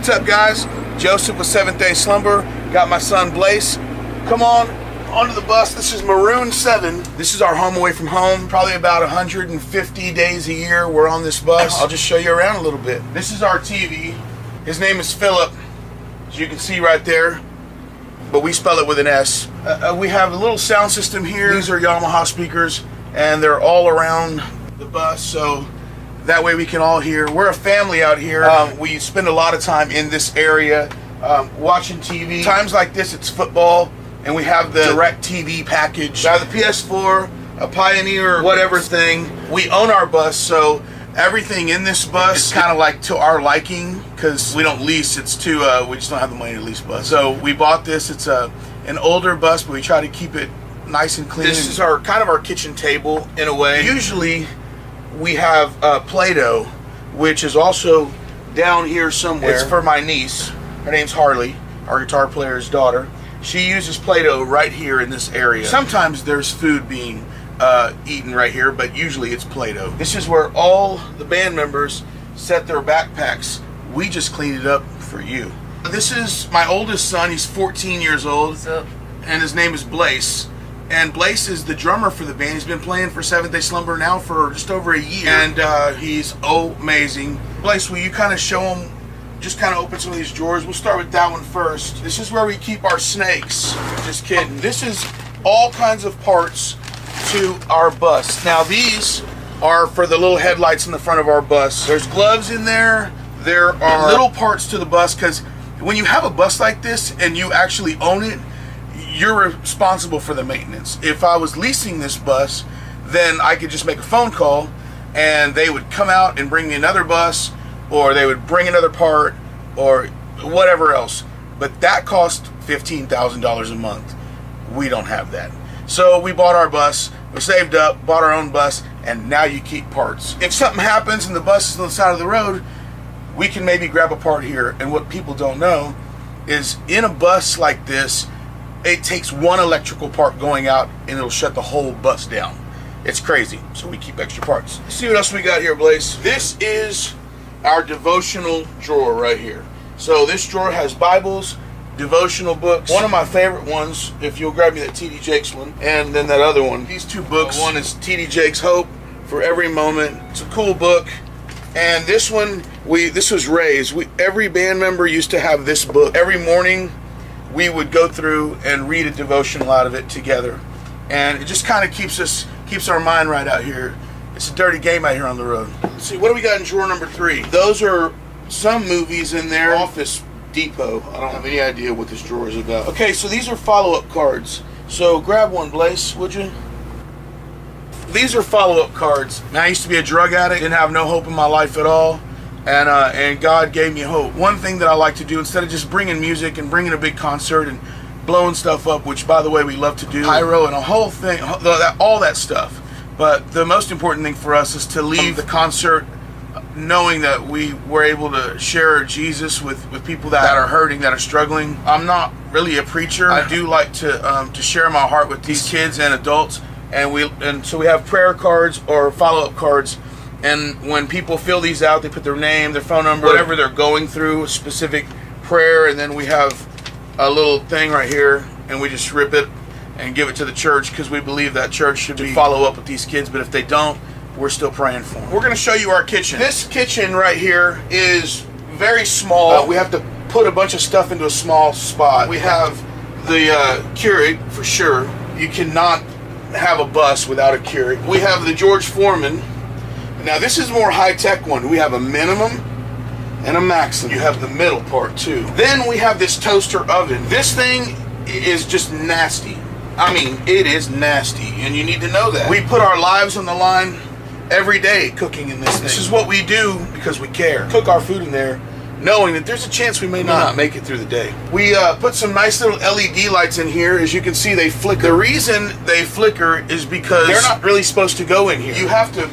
What's up, guys? Joseph with Seventh Day Slumber. Got my son Blaze. Come on, onto the bus. This is Maroon 7. This is our home away from home. Probably about 150 days a year we're on this bus. I'll just show you around a little bit. This is our TV. His name is Philip, as you can see right there, but we spell it with an S. We have a little sound system here. These are Yamaha speakers, and they're all around the bus, so that way we can all hear. We're a family out here. We spend a lot of time in this area watching TV. Times like this, it's football, and we have the Direct TV package. We have the PS4, a Pioneer, whatever thing. We own our bus, so everything in this bus is kind of like to our liking, because we don't lease. It's too, we just don't have the money to lease bus. So we bought this. It's an older bus, but we try to keep it nice and clean. This is our kind of our kitchen table in a way. Usually we have Play-Doh, which is also down here somewhere. It's for my niece. Her name's Harley, our guitar player's daughter. She uses Play-Doh right here in this area. Sometimes there's food being eaten right here, but usually it's Play-Doh. This is where all the band members set their backpacks. We just cleaned it up for you. This is my oldest son. He's 14 years old. What's up? And his name is Blaze. And Blaze is the drummer for the band. He's been playing for Seventh Day Slumber now for just over a year. And he's amazing. Blaze, will you kind of show him, just kind of open some of these drawers? We'll start with that one first. This is where we keep our snakes. Just kidding. This is all kinds of parts to our bus. Now these are for the little headlights in the front of our bus. There's gloves in there. There are little parts to the bus, because when you have a bus like this and you actually own it, you're responsible for the maintenance. If I was leasing this bus, then I could just make a phone call and they would come out and bring me another bus, or they would bring another part, or whatever else. But that cost $15,000 a month. We don't have that. So we bought our bus, we saved up, bought our own bus, and now you keep parts. If something happens and the bus is on the side of the road, we can maybe grab a part here. And what people don't know is, in a bus like this, it takes one electrical part going out and it'll shut the whole bus down. It's crazy. So we keep extra parts. Let's see what else we got here, Blaze. This is our devotional drawer right here. So this drawer has Bibles, devotional books. One of my favorite ones, if you'll grab me that T.D. Jakes one, and then that other one. These two books. One is T.D. Jakes' Hope for Every Moment. It's a cool book. And this one, this was Ray's. Every band member used to have this book. Every morning we would go through and read a devotional out of it together, and it just kind of keeps our mind right out here. It's a dirty game out here on the road. Let's see, what do we got in drawer number 3? Those are some movies in there. Office Depot. I don't have any idea what this drawer is about. Okay, so these are follow-up cards. So grab one, Blaze, would you? These are follow-up cards. Now, I used to be a drug addict, didn't have no hope in my life at all. And God gave me hope. One thing that I like to do, instead of just bringing music and bringing a big concert and blowing stuff up, which, by the way, we love to do, pyro and a whole thing, all that stuff. But the most important thing for us is to leave the concert knowing that we were able to share Jesus with people that are hurting, that are struggling. I'm not really a preacher. I do like to share my heart with these kids and adults. And so we have prayer cards or follow-up cards. And when people fill these out, they put their name, their phone number, whatever they're going through, a specific prayer, and then we have a little thing right here, and we just rip it and give it to the church, because we believe that church should follow up with these kids. But if they don't, we're still praying for them. We're going to show you our kitchen. This kitchen right here is very small. We have to put a bunch of stuff into a small spot. We have the Keurig, for sure. You cannot have a bus without a Keurig. We have the George Foreman. Now this is a more high-tech one. We have a minimum and a maximum. You have the middle part too. Then we have this toaster oven. This thing is just nasty. I mean, it is nasty, and you need to know that. We put our lives on the line every day cooking in this thing. This is what we do because we care. Cook our food in there, knowing that there's a chance we may not make it through the day. We put some nice little LED lights in here. As you can see, they flicker. The reason they flicker is because they're not really supposed to go in here. You have to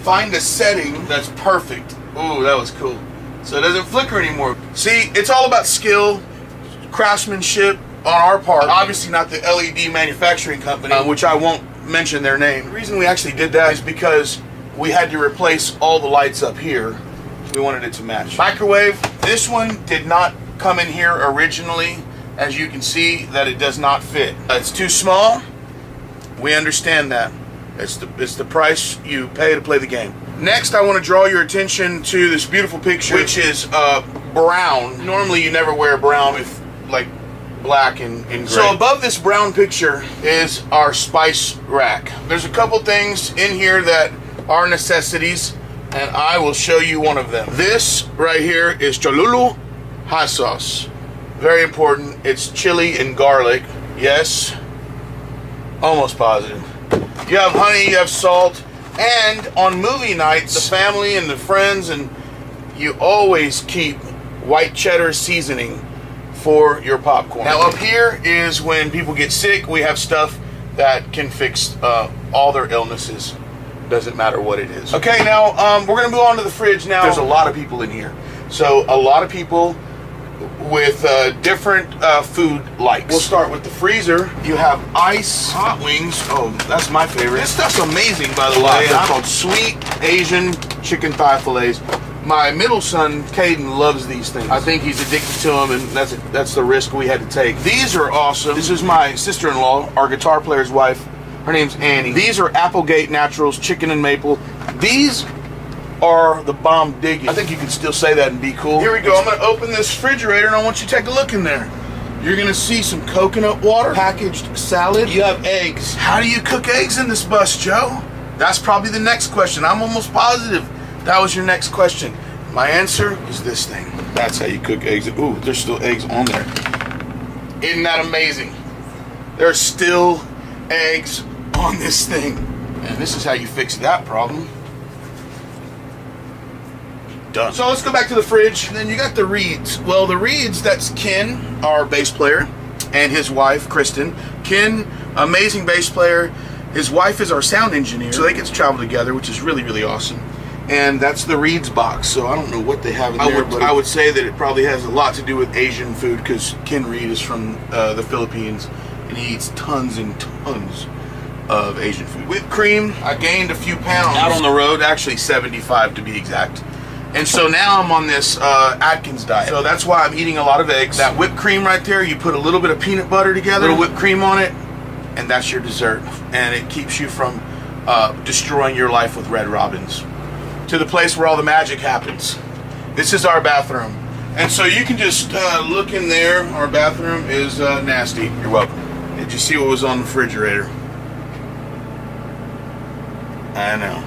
find a setting that's perfect. Ooh, that was cool. So it doesn't flicker anymore. See, it's all about skill, craftsmanship on our part. Obviously not the LED manufacturing company, which I won't mention their name. The reason we actually did that is because we had to replace all the lights up here. We wanted it to match. Microwave. This one did not come in here originally. As you can see, that it does not fit. It's too small. We understand that. It's the price you pay to play the game. Next, I want to draw your attention to this beautiful picture, which is brown. Normally, you never wear brown with like black and gray. So above this brown picture is our spice rack. There's a couple things in here that are necessities, and I will show you one of them. This right here is Cholulu hot sauce. Very important. It's chili and garlic. Yes. Almost positive. You have honey, you have salt, and on movie nights, the family and the friends, and you always keep white cheddar seasoning for your popcorn. Now up here is when people get sick. We have stuff that can fix all their illnesses. Doesn't matter what it is. Okay, now we're gonna move on to the fridge now. There's a lot of people in here. So a lot of people with different food likes. We'll start with the freezer. You have ice, hot wings. Oh, that's my favorite. This stuff's amazing, by the way. It's called sweet Asian chicken thigh fillets. My middle son, Caden, loves these things. I think he's addicted to them, and that's the risk we had to take. These are awesome. This is my sister-in-law, our guitar player's wife. Her name's Annie. These are Applegate Naturals, chicken and maple. These are the bomb digging. I think you can still say that and be cool. Here we go. I'm going to open this refrigerator, and I want you to take a look in there. You're going to see some coconut water, packaged salad. You have eggs. How do you cook eggs in this bus, Joe? That's probably the next question. I'm almost positive that was your next question. My answer is this thing. That's how you cook eggs. Ooh, there's still eggs on there. Isn't that amazing? There's still eggs on this thing. And this is how you fix that problem. Done. So let's go back to the fridge. And then you got the Reeds. Well, the Reeds, that's Ken, our bass player, and his wife, Kristen. Ken, amazing bass player. His wife is our sound engineer. So they get to travel together, which is really, really awesome. And that's the Reeds box. So I don't know what they have in there, but I would say that it probably has a lot to do with Asian food, because Ken Reed is from the Philippines, and he eats tons and tons of Asian food. Whipped cream, I gained a few pounds out on the road, actually 75 to be exact. And so now I'm on this Atkins diet. So that's why I'm eating a lot of eggs. That whipped cream right there, you put a little bit of peanut butter together, a little whipped cream on it, and that's your dessert. And it keeps you from destroying your life with Red Robins. To the place where all the magic happens. This is our bathroom. And so you can just look in there. Our bathroom is nasty. You're welcome. Did you see what was on the refrigerator? I know.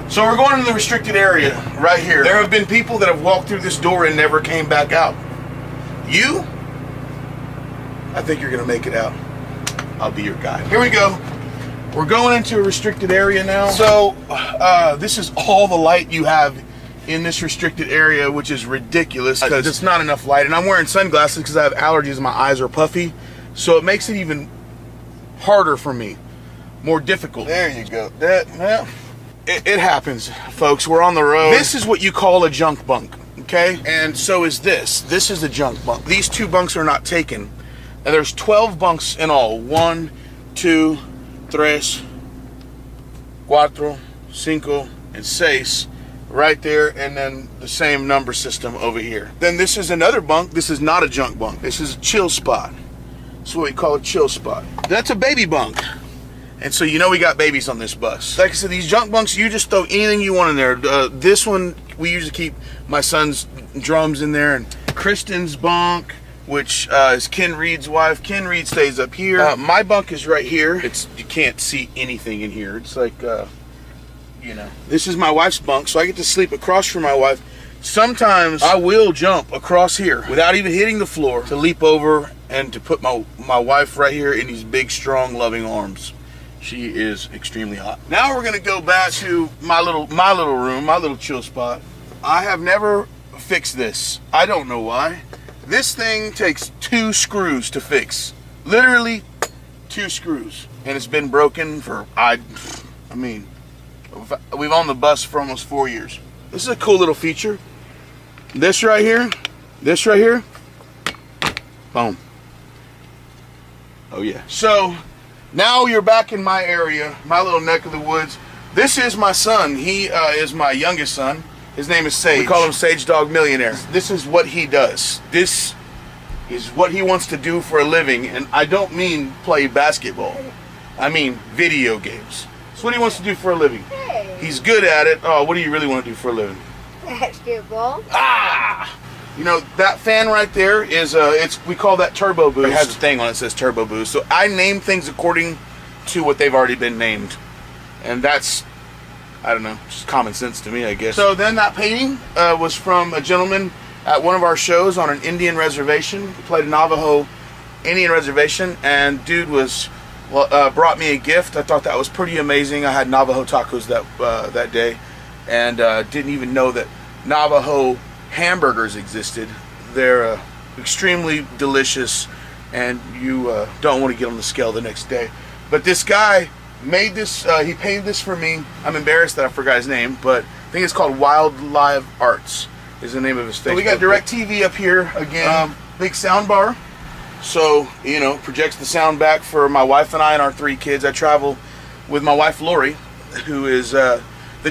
So we're going to the restricted area right here. There have been people that have walked through this door and never came back out. You? I think you're gonna make it out. I'll be your guide. Here we go. We're going into a restricted area now. So this is all the light you have in this restricted area, which is ridiculous because it's not enough light. And I'm wearing sunglasses because I have allergies and my eyes are puffy. So it makes it even harder for me, more difficult. There you go. It happens, folks. We're on the road. This is what you call a junk bunk, okay? And so is this. This is a junk bunk. These two bunks are not taken. And there's 12 bunks in all. 1, 2, 3, 4, 5, and 6 right there, and then the same number system over here. Then this is another bunk. This is not a junk bunk. This is a chill spot. That's what we call a chill spot. That's a baby bunk. And so you know we got babies on this bus. Like I said, these junk bunks, you just throw anything you want in there. This one, we usually keep my son's drums in there, and Kristen's bunk, which is Ken Reed's wife. Ken Reed stays up here. My bunk is right here. You can't see anything in here. It's like, you know. This is my wife's bunk, so I get to sleep across from my wife. Sometimes I will jump across here without even hitting the floor to leap over and to put my wife right here in these big, strong, loving arms. She is extremely hot. Now we're gonna go back to my little room, my little chill spot. I have never fixed this. I don't know why. This thing takes 2 screws to fix. Literally 2 screws. And it's been broken for, I mean, we've owned the bus for almost 4 years. This is a cool little feature. This right here, boom. Oh yeah. So, now you're back in my area, my little neck of the woods. This is my son. He is my youngest son. His name is Sage. We call him Sage Dog Millionaire. This is what he does. This is what he wants to do for a living, and I don't mean play basketball. I mean video games. That's what he wants to do for a living. He's good at it. Oh, what do you really want to do for a living? Basketball. Ah! You know, that fan right there is, we call that Turbo Boost. It has a thing on it that says Turbo Boost. So I name things according to what they've already been named. And that's, I don't know, just common sense to me, I guess. So then that painting was from a gentleman at one of our shows on an Indian reservation. He played a Navajo Indian reservation, and dude was, brought me a gift. I thought that was pretty amazing. I had Navajo tacos that day, and didn't even know that Navajo hamburgers existed. They're extremely delicious, and you don't want to get on the scale the next day. But this guy made this, he painted this for me. I'm embarrassed that I forgot his name, but I think it's called Wildlife Arts is the name of his Facebook. So we got DirecTV up here again, big sound bar. So, you know, projects the sound back for my wife and I and our 3 kids. I travel with my wife Lori, who is the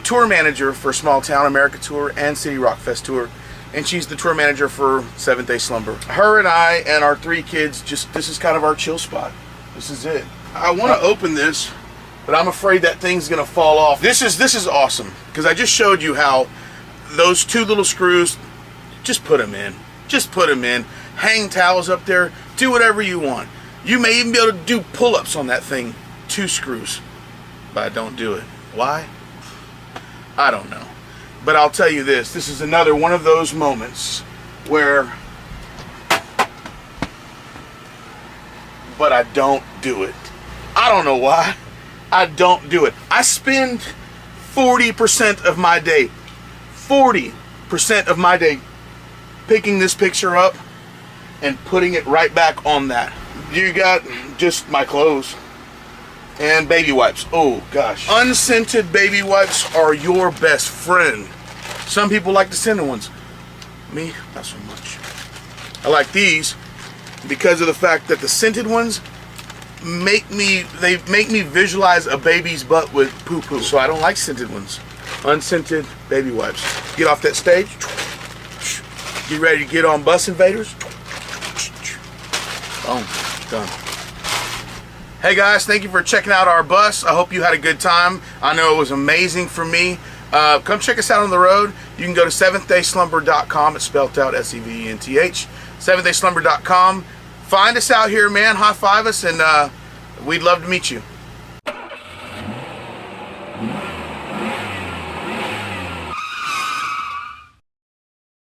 tour manager for Small Town America Tour and City Rock Fest Tour. And she's the tour manager for 7th Day Slumber. Her and I and our 3 kids, this is kind of our chill spot. This is it. I want to open this, but I'm afraid that thing's gonna fall off. This is awesome, because I just showed you how those 2 little screws, just put them in. Just put them in. Hang towels up there. Do whatever you want. You may even be able to do pull-ups on that thing. 2 screws. But I don't do it. Why? I don't know. But I'll tell you this, this is another one of those moments where, but I don't do it. I don't know why. I don't do it. I spend 40% of my day, 40% of my day picking this picture up and putting it right back on that. You got just my clothes. And baby wipes. Oh gosh. Unscented baby wipes are your best friend. Some people like the scented ones. Me, not so much. I like these because of the fact that the scented ones make me visualize a baby's butt with poo-poo. So I don't like scented ones. Unscented baby wipes. Get off that stage. Get ready to get on Bus Invaders. Boom. Done. Hey guys, thank you for checking out our bus. I hope you had a good time. I know it was amazing for me. Come check us out on the road. You can go to 7thDaySlumber.com. It's spelled out SEVENTH. 7thDaySlumber.com. Find us out here, man. High five us, and we'd love to meet you.